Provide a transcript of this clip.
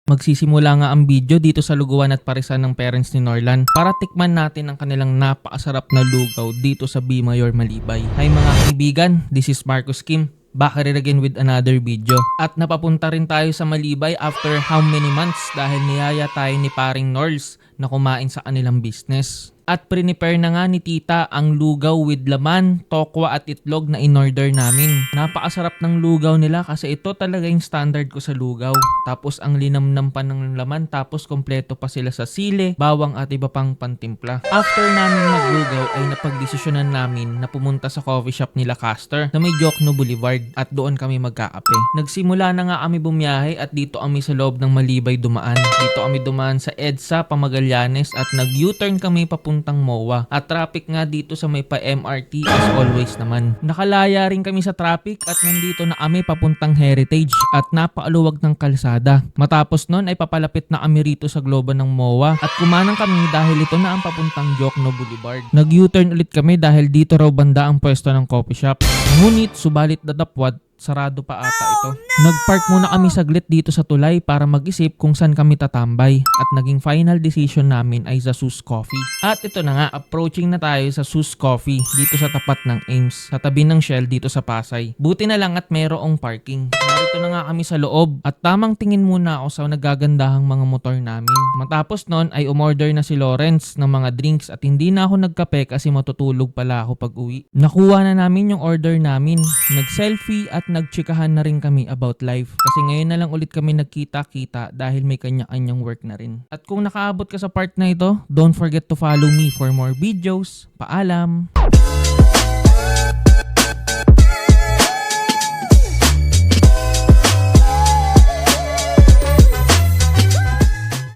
Magsisimula nga ang video dito sa lugawan at parisan ng parents ni Norlan para tikman natin ang kanilang napakasarap na lugaw dito sa B. Mayor Malibay. Hi mga kaibigan, this is Marcus Kim. Back here again with another video. At napapunta rin tayo sa Malibay after how many months dahil niyaya tayo ni paring Norls na kumain sa kanilang business. At prepare na nga ni tita ang lugaw with laman, tokwa at itlog na in-order namin. Napakasarap ng lugaw nila kasi ito talaga yung standard ko sa lugaw. Tapos ang linamnam pa ng laman, tapos kompleto pa sila sa sile, bawang at iba pang pantimpla. After namin maglugaw ay napagdesisyonan namin na pumunta sa coffee shop nila Caster na may Jokno Boulevard at doon kami magkakape. Nagsimula na nga kami bumiyahe at dito kami sa loob ng Malibay dumaan. Dito kami dumaan sa EDSA, Pamagallanes at nag-U-turn kami papuntang MOA. At traffic nga dito sa may pa-MRT as always naman. Nakalaya rin kami sa traffic at nandito na kami papuntang Heritage at napakaluwag ng kalsada. Matapos nun ay papalapit na kami rito sa globo ng MOA at kumanang kami dahil ito na ang papuntang Jokno Boulevard. Nag-U-turn ulit kami dahil dito raw banda ang pwesto ng coffee shop. Ngunit subalit datapwat, sarado pa ata ito. Nagpark muna kami saglit dito sa tulay para mag-isip kung saan kami tatambay at naging final decision namin ay sa Sus Coffee. At ito na nga, approaching na tayo sa Sus Coffee dito sa tapat ng Ames, sa tabi ng Shell dito sa Pasay. Buti na lang at mayroong parking. Narito na nga kami sa loob at tamang tingin muna ako sa nagagandahang mga motor namin. Matapos nun ay umorder na si Lawrence ng mga drinks at hindi na ako nagkape kasi matutulog pala ako pag uwi. Nakuha na namin yung order namin, nag-selfie at nagchikahan na rin kami about life kasi ngayon na lang ulit kami nagkita-kita dahil may kanya-kanyang work na rin. At kung nakaabot ka sa part na ito, don't forget to follow me for more videos. Paalam!